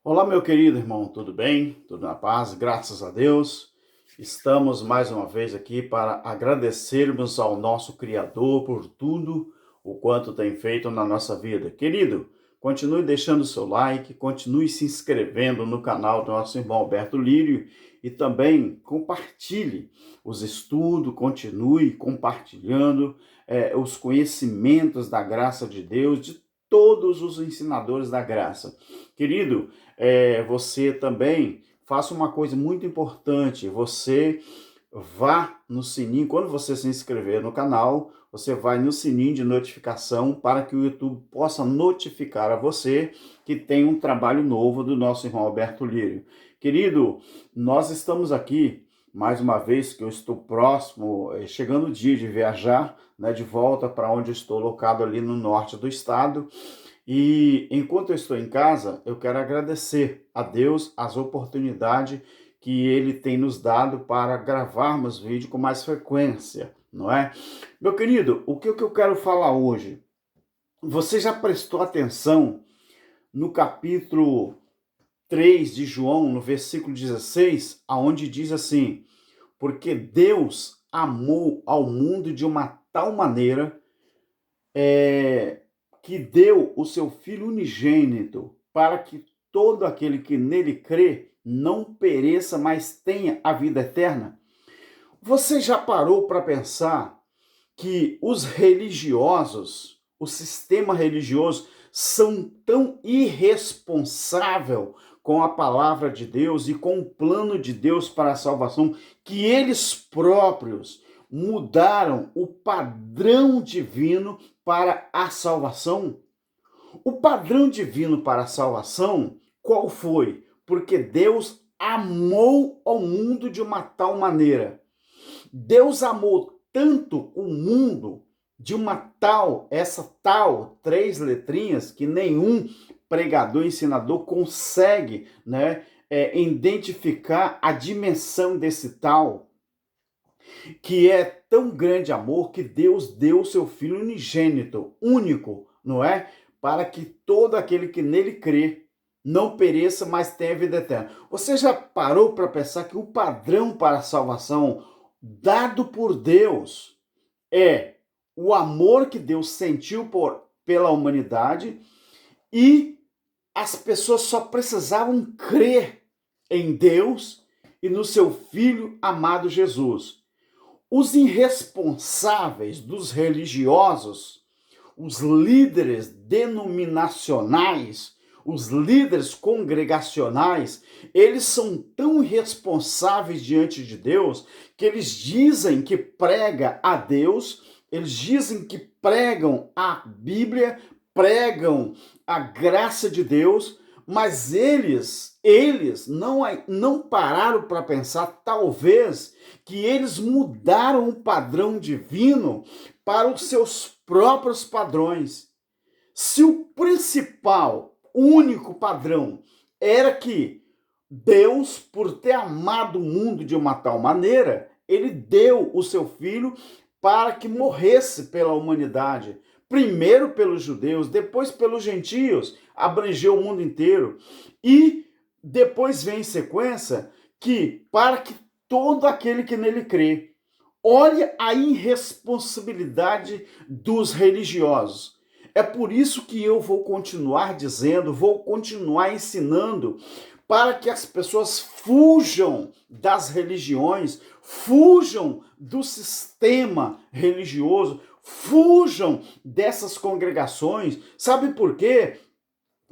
Olá, meu querido irmão, tudo bem? Tudo na paz? Graças a Deus. Estamos mais uma vez aqui para agradecermos ao nosso Criador por tudo o quanto tem feito na nossa vida. Querido, continue deixando o seu like, continue se inscrevendo no canal do nosso irmão Alberto Lírio e também compartilhe os estudos, continue compartilhando os conhecimentos da graça de Deus, de todos os ensinadores da graça. Querido, você também faça uma coisa muito importante. Você vá no sininho, quando você se inscrever no canal, você vai no sininho de notificação para que o YouTube possa notificar a você que tem um trabalho novo do nosso irmão Alberto Lírio. Querido, nós estamos aqui, mais uma vez que eu estou próximo, chegando o dia de viajar, né, de volta para onde eu estou locado ali no norte do estado. E enquanto eu estou em casa, eu quero agradecer a Deus as oportunidades que Ele tem nos dado para gravarmos vídeo com mais frequência, não é? Meu querido, o que eu quero falar hoje? Você já prestou atenção no capítulo 3 de João, no versículo 16, aonde diz assim: porque Deus amou ao mundo de uma tal maneira que deu o seu Filho unigênito, para que todo aquele que nele crê não pereça, mas tenha a vida eterna. Você já parou para pensar que os religiosos, o sistema religioso, são tão irresponsáveis com a palavra de Deus e com o plano de Deus para a salvação, que eles próprios mudaram o padrão divino para a salvação? O padrão divino para a salvação, qual foi? Porque Deus amou o mundo de uma tal maneira. Deus amou tanto o mundo de uma tal, essa tal, três letrinhas que nenhum pregador, ensinador consegue, né, identificar a dimensão desse tal, que é tão grande amor que Deus deu o seu Filho unigênito, único, não é? Para que todo aquele que nele crê não pereça, mas tenha vida eterna. Você já parou para pensar que o padrão para a salvação dado por Deus é o amor que Deus sentiu pela humanidade e as pessoas só precisavam crer em Deus e no seu Filho amado Jesus? Os irresponsáveis dos religiosos, os líderes denominacionais, os líderes congregacionais, eles são tão irresponsáveis diante de Deus que eles dizem que prega a Deus, eles dizem que pregam a Bíblia, pregam a graça de Deus, mas eles não pararam para pensar, talvez, que eles mudaram o padrão divino para os seus próprios padrões. Se o principal, único padrão era que Deus, por ter amado o mundo de uma tal maneira, ele deu o seu filho para que morresse pela humanidade. Primeiro pelos judeus, depois pelos gentios, abrangeu o mundo inteiro. E depois vem em sequência que para que todo aquele que nele crê. Olha a irresponsabilidade dos religiosos. É por isso que eu vou continuar dizendo, vou continuar ensinando, para que as pessoas fujam das religiões, fujam do sistema religioso, fujam dessas congregações. Sabe por quê?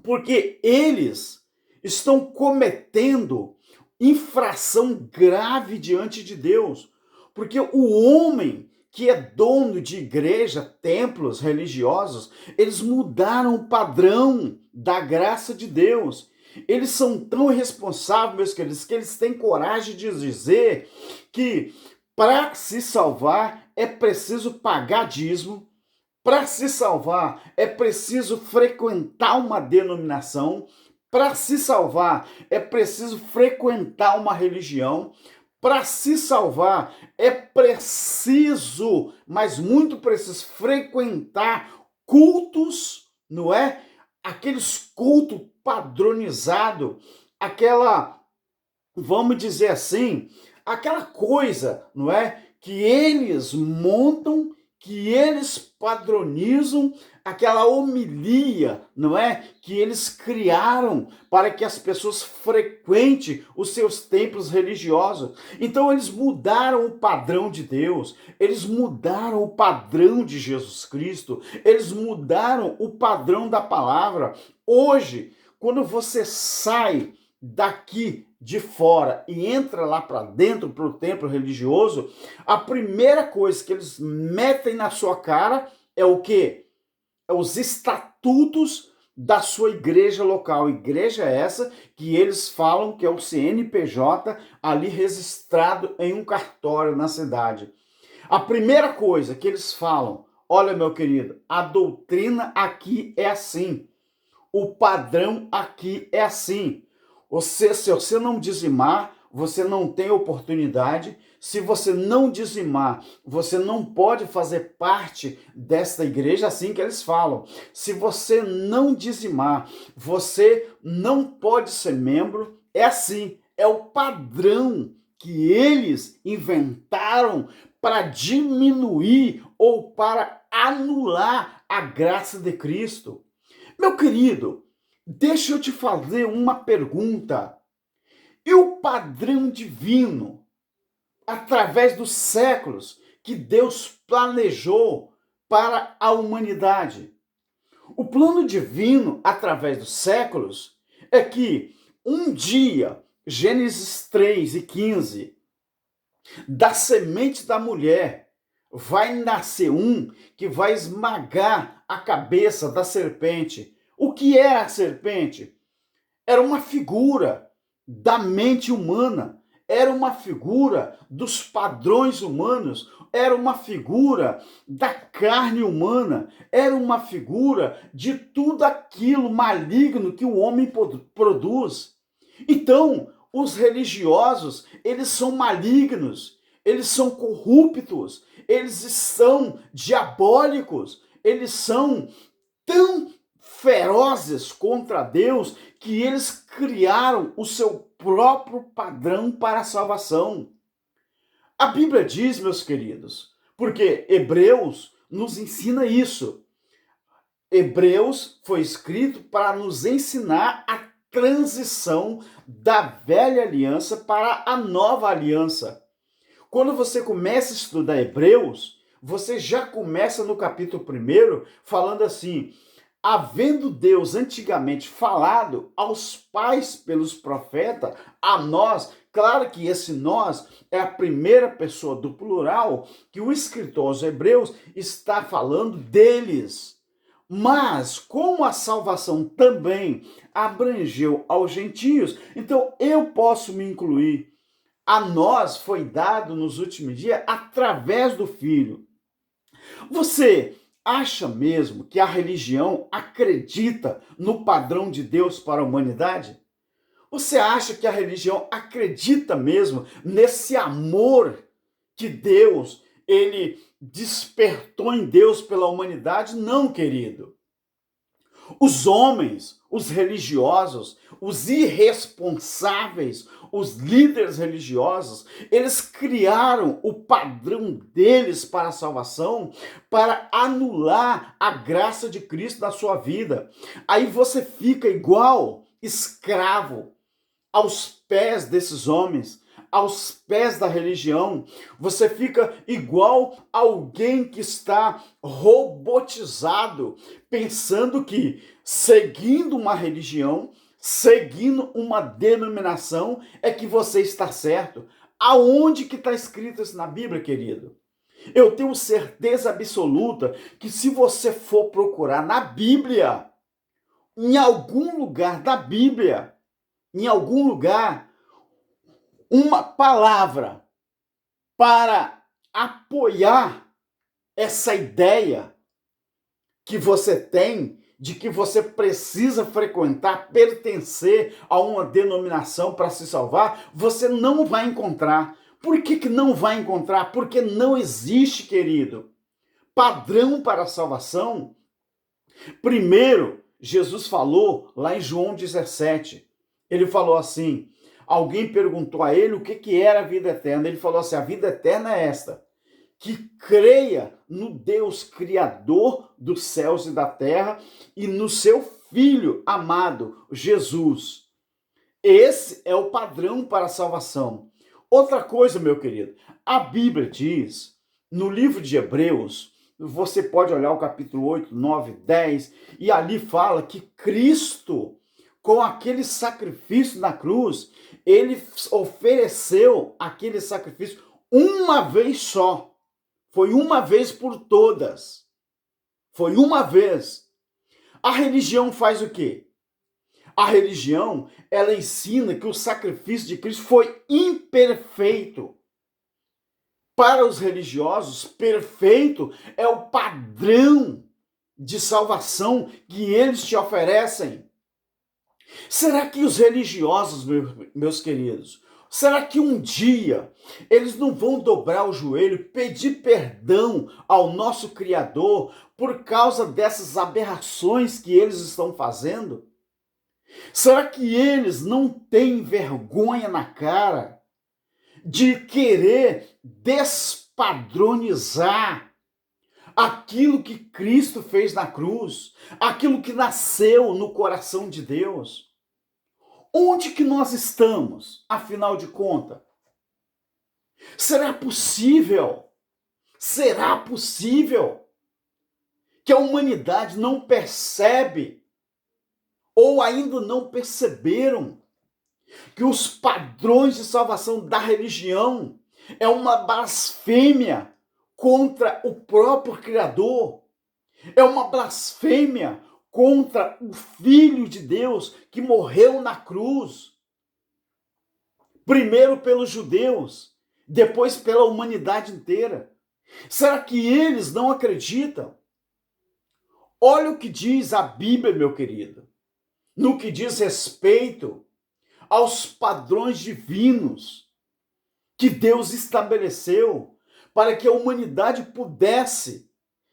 Porque eles estão cometendo infração grave diante de Deus. Porque o homem que é dono de igreja, templos religiosos, eles mudaram o padrão da graça de Deus. Eles são tão irresponsáveis, meus queridos, que eles têm coragem de dizer que para se salvar é preciso pagar dízimo, para se salvar é preciso frequentar uma denominação, para se salvar é preciso frequentar uma religião, para se salvar é preciso, mas muito preciso, frequentar cultos, não é? Aqueles cultos padronizado, aquela, vamos dizer assim, aquela coisa, não é? Que eles montam, que eles padronizam, aquela homilia, não é? Que eles criaram para que as pessoas frequentem os seus templos religiosos. Então eles mudaram o padrão de Deus, eles mudaram o padrão de Jesus Cristo, eles mudaram o padrão da palavra. Hoje, quando você sai daqui de fora e entra lá para dentro, para o templo religioso, a primeira coisa que eles metem na sua cara é o quê? É os estatutos da sua igreja local. Igreja essa que eles falam que é o CNPJ ali registrado em um cartório na cidade. A primeira coisa que eles falam, olha meu querido, a doutrina aqui é assim. O padrão aqui é assim. Se você não dizimar, você não tem oportunidade. Se você não dizimar, você não pode fazer parte desta igreja, assim que eles falam. Se você não dizimar, você não pode ser membro. É assim, é o padrão que eles inventaram para diminuir ou para anular a graça de Cristo. Meu querido, deixa eu te fazer uma pergunta. E o padrão divino, através dos séculos, que Deus planejou para a humanidade? O plano divino, através dos séculos, é que um dia, Gênesis 3:15, da semente da mulher, vai nascer um que vai esmagar a cabeça da serpente. O que era a serpente? Era uma figura da mente humana, era uma figura dos padrões humanos, era uma figura da carne humana, era uma figura de tudo aquilo maligno que o homem produz. Então, os religiosos, eles são malignos, eles são corruptos, eles são diabólicos, eles são tão ferozes contra Deus que eles criaram o seu próprio padrão para a salvação. A Bíblia diz, meus queridos, porque Hebreus nos ensina isso. Hebreus foi escrito para nos ensinar a transição da velha aliança para a nova aliança. Quando você começa a estudar Hebreus, você já começa no capítulo 1 falando assim: havendo Deus antigamente falado aos pais pelos profetas, a nós, claro que esse nós é a primeira pessoa do plural, que o escritor aos Hebreus está falando deles. Mas, como a salvação também abrangeu aos gentios, então eu posso me incluir. A nós foi dado nos últimos dias através do Filho. Você acha mesmo que a religião acredita no padrão de Deus para a humanidade? Você acha que a religião acredita mesmo nesse amor que Deus, ele despertou em Deus pela humanidade? Não, querido. Os homens, os religiosos, os irresponsáveis, os líderes religiosos, eles criaram o padrão deles para a salvação, para anular a graça de Cristo na sua vida. Aí você fica igual escravo aos pés desses homens, aos pés da religião. Você fica igual alguém que está robotizado, pensando que seguindo uma religião, seguindo uma denominação, é que você está certo. Aonde que está escrito isso na Bíblia, querido? Eu tenho certeza absoluta que se você for procurar na Bíblia, em algum lugar da Bíblia, em algum lugar, uma palavra para apoiar essa ideia que você tem de que você precisa frequentar, pertencer a uma denominação para se salvar, você não vai encontrar. Por que não vai encontrar? Porque não existe, querido, padrão para a salvação. Primeiro, Jesus falou lá em João 17. Ele falou assim, alguém perguntou a ele o que era a vida eterna. Ele falou assim, a vida eterna é esta, que creia no Deus Criador dos céus e da terra e no seu Filho amado, Jesus. Esse é o padrão para a salvação. Outra coisa, meu querido, a Bíblia diz, no livro de Hebreus, você pode olhar o capítulo 8, 9, 10, e ali fala que Cristo, com aquele sacrifício na cruz, ele ofereceu aquele sacrifício uma vez só. Foi uma vez por todas. Foi uma vez. A religião faz o quê? A religião, ela ensina que o sacrifício de Cristo foi imperfeito. Para os religiosos, perfeito é o padrão de salvação que eles te oferecem. Será que os religiosos, meus queridos, será que um dia eles não vão dobrar o joelho, pedir perdão ao nosso Criador por causa dessas aberrações que eles estão fazendo? Será que eles não têm vergonha na cara de querer despadronizar aquilo que Cristo fez na cruz, aquilo que nasceu no coração de Deus? Onde que nós estamos, afinal de contas? Será possível que a humanidade não percebe ou ainda não perceberam que os padrões de salvação da religião é uma blasfêmia contra o próprio Criador, é uma blasfêmia contra o Filho de Deus que morreu na cruz, primeiro pelos judeus, depois pela humanidade inteira? Será que eles não acreditam? Olha o que diz a Bíblia, meu querido, no que diz respeito aos padrões divinos que Deus estabeleceu para que a humanidade pudesse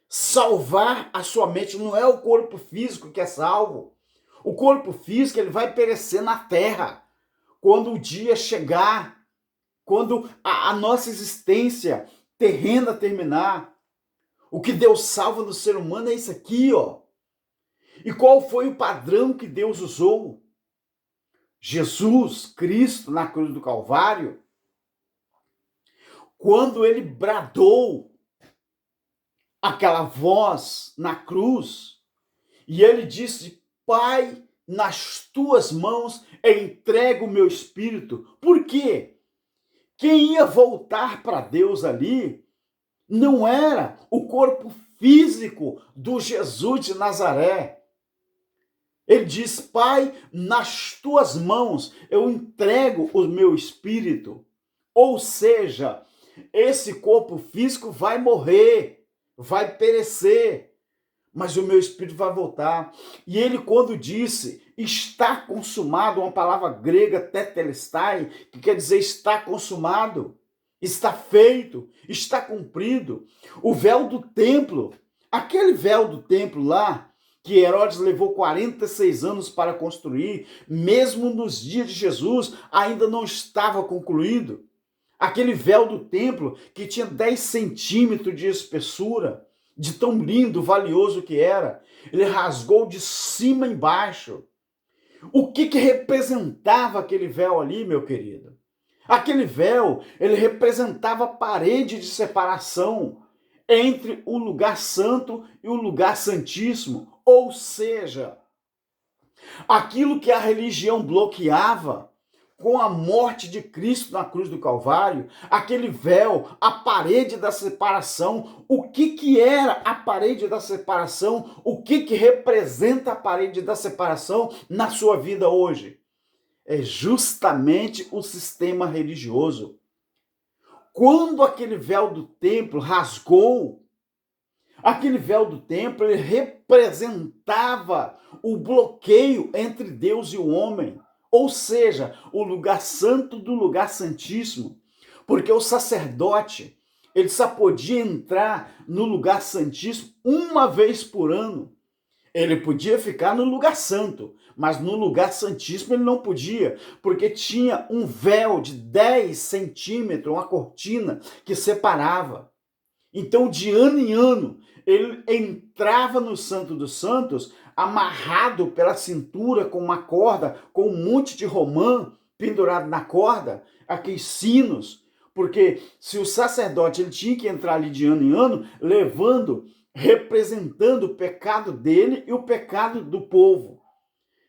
salvar a sua mente. Não é o corpo físico que é salvo. O corpo físico ele vai perecer na terra quando o dia chegar, quando a nossa existência terrena terminar. O que Deus salva no ser humano é isso aqui, ó. E qual foi o padrão que Deus usou? Jesus Cristo na cruz do Calvário, quando ele bradou aquela voz na cruz, e ele disse, Pai, nas tuas mãos entrego o meu espírito. Por quê? Quem ia voltar para Deus ali não era o corpo físico do Jesus de Nazaré. Ele diz, Pai, nas tuas mãos eu entrego o meu espírito. Ou seja, esse corpo físico vai morrer, vai perecer, mas o meu espírito vai voltar. E ele, quando disse, está consumado, uma palavra grega, tetelestai, que quer dizer está consumado, está feito, está cumprido. O véu do templo, aquele véu do templo lá, que Herodes levou 46 anos para construir, mesmo nos dias de Jesus, ainda não estava concluído. Aquele véu do templo que tinha 10 centímetros de espessura, de tão lindo, valioso que era, ele rasgou de cima embaixo. O que representava aquele véu ali, meu querido? Aquele véu, ele representava a parede de separação entre o lugar santo e o lugar santíssimo. Ou seja, aquilo que a religião bloqueava com a morte de Cristo na cruz do Calvário, aquele véu, a parede da separação. O que era a parede da separação? O que representa a parede da separação na sua vida hoje? É justamente o sistema religioso. Quando aquele véu do templo rasgou, aquele véu do templo ele representava o bloqueio entre Deus e o homem, ou seja, o lugar santo do lugar santíssimo, porque o sacerdote ele só podia entrar no lugar santíssimo uma vez por ano. Ele podia ficar no lugar santo, mas no lugar santíssimo ele não podia, porque tinha um véu de 10 centímetros, uma cortina que separava. Então, de ano em ano, ele entrava no Santo dos Santos amarrado pela cintura com uma corda, com um monte de romã pendurado na corda, aqueles sinos, porque se o sacerdote ele tinha que entrar ali de ano em ano, levando, representando o pecado dele e o pecado do povo.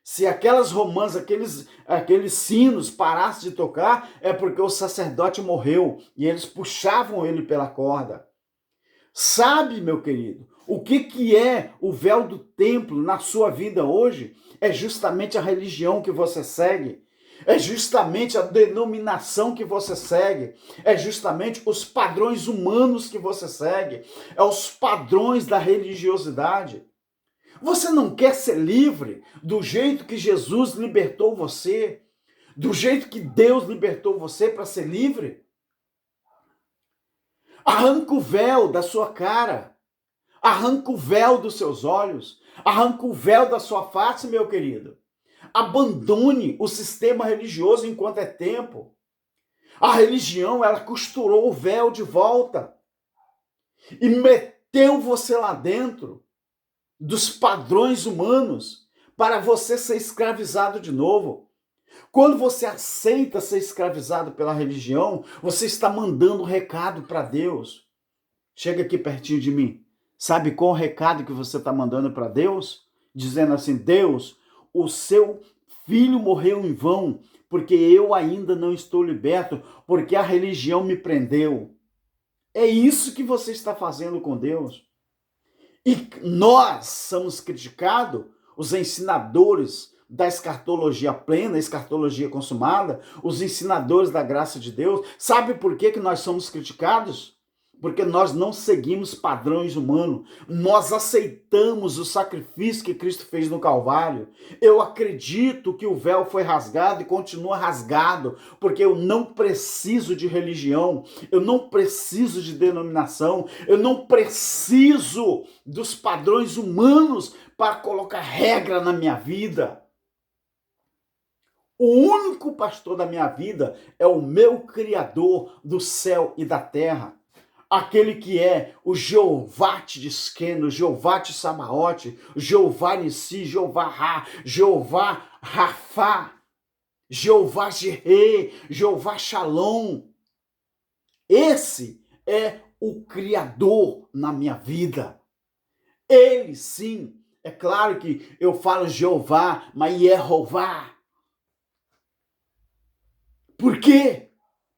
Se aquelas romãs, aqueles sinos parassem de tocar, é porque o sacerdote morreu e eles puxavam ele pela corda. Sabe, meu querido, o que é o véu do templo na sua vida hoje? É justamente a religião que você segue. É justamente a denominação que você segue. É justamente os padrões humanos que você segue. É os padrões da religiosidade. Você não quer ser livre do jeito que Jesus libertou você? Do jeito que Deus libertou você para ser livre? Arranca o véu da sua cara. Arranca o véu dos seus olhos. Arranca o véu da sua face, meu querido. Abandone o sistema religioso enquanto é tempo. A religião, ela costurou o véu de volta e meteu você lá dentro dos padrões humanos para você ser escravizado de novo. Quando você aceita ser escravizado pela religião, você está mandando um recado para Deus. Chega aqui pertinho de mim. Sabe qual o recado que você está mandando para Deus? Dizendo assim, Deus, o seu filho morreu em vão, porque eu ainda não estou liberto, porque a religião me prendeu. É isso que você está fazendo com Deus. E nós somos criticados, os ensinadores da escatologia plena, escatologia consumada, os ensinadores da graça de Deus. Sabe por que nós somos criticados? Porque nós não seguimos padrões humanos. Nós aceitamos o sacrifício que Cristo fez no Calvário. Eu acredito que o véu foi rasgado e continua rasgado, porque eu não preciso de religião, eu não preciso de denominação, eu não preciso dos padrões humanos para colocar regra na minha vida. O único pastor da minha vida é o meu Criador do céu e da terra. Aquele que é o Jeová Tsidkenu, Jeová Tsabaote, Jeová Nissi, Jeová Ra, Jeová Rafá, Jeová Jireh, Jeová Shalom. Esse é o Criador na minha vida. Ele sim, é claro que eu falo Jeová, mas Yehová. Por quê?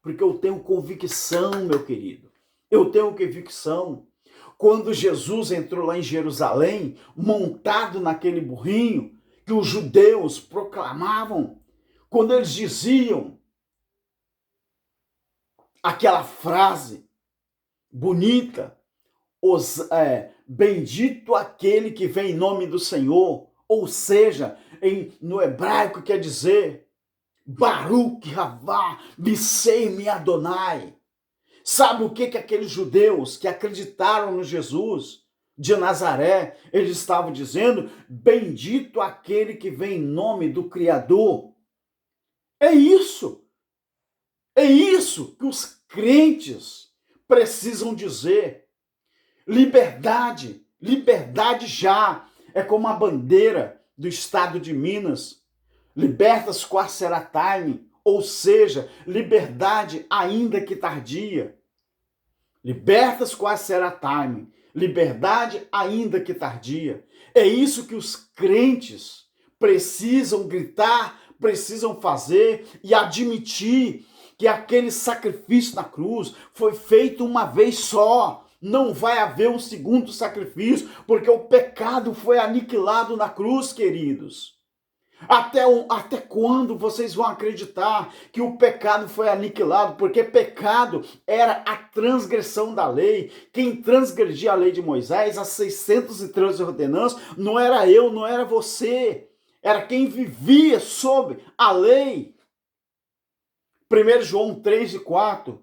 Porque eu tenho convicção, meu querido. Eu tenho convicção. Quando Jesus entrou lá em Jerusalém, montado naquele burrinho, que os judeus proclamavam, quando eles diziam aquela frase bonita, bendito aquele que vem em nome do Senhor, ou seja, no hebraico quer dizer, Baruch Havá, Bisei me Adonai. Sabe o que aqueles judeus que acreditaram no Jesus de Nazaré, eles estavam dizendo? Bendito aquele que vem em nome do Criador. É isso que os crentes precisam dizer. Liberdade, liberdade já. É como a bandeira do estado de Minas. Libertas quaterataine, ou seja, liberdade ainda que tardia. Libertas quaterataine, liberdade ainda que tardia. É isso que os crentes precisam gritar, precisam fazer e admitir que aquele sacrifício na cruz foi feito uma vez só. Não vai haver um segundo sacrifício, porque o pecado foi aniquilado na cruz, queridos. Até quando vocês vão acreditar que o pecado foi aniquilado? Porque pecado era a transgressão da lei. Quem transgredia a lei de Moisés, as 613 ordenanças, não era eu, não era você. Era quem vivia sob a lei. 1 João 3:4.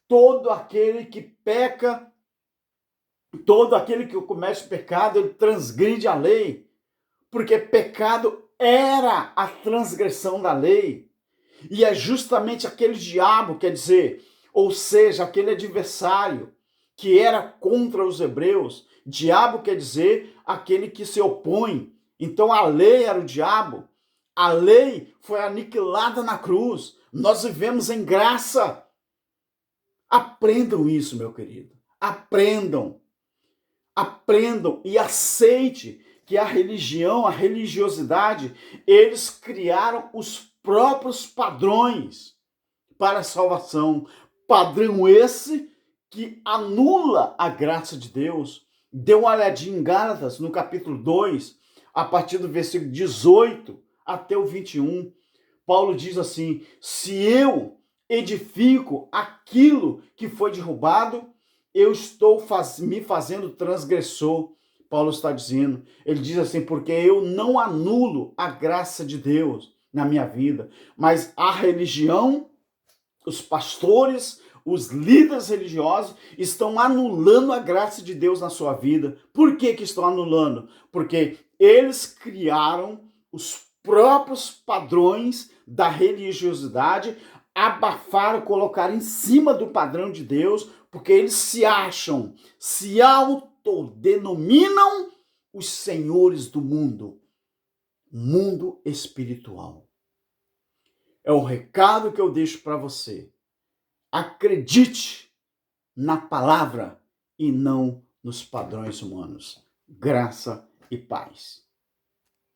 Todo aquele que peca, todo aquele que comete pecado, ele transgride a lei. porque pecado era a transgressão da lei. E é justamente aquele diabo, quer dizer, ou seja, aquele adversário que era contra os hebreus. Diabo quer dizer aquele que se opõe. Então a lei era o diabo. A lei foi aniquilada na cruz. Nós vivemos em graça. Aprendam isso, meu querido. Aprendam. Aprendam e aceite que a religião, a religiosidade, eles criaram os próprios padrões para a salvação. Padrão esse que anula a graça de Deus. Dê uma olhadinha em Gálatas, no capítulo 2, a partir do versículo 18 até o 21. Paulo diz assim: se eu edifico aquilo que foi derrubado, eu estou me fazendo transgressor. Paulo está dizendo, ele diz assim, porque eu não anulo a graça de Deus na minha vida, mas a religião, os pastores, os líderes religiosos estão anulando a graça de Deus na sua vida. Por que estão anulando? Porque eles criaram os próprios padrões da religiosidade, abafaram, colocaram em cima do padrão de Deus, porque eles se acham, se autodenominam os senhores do mundo espiritual. É o recado que eu deixo para você. Acredite na palavra e não nos padrões humanos. Graça e paz.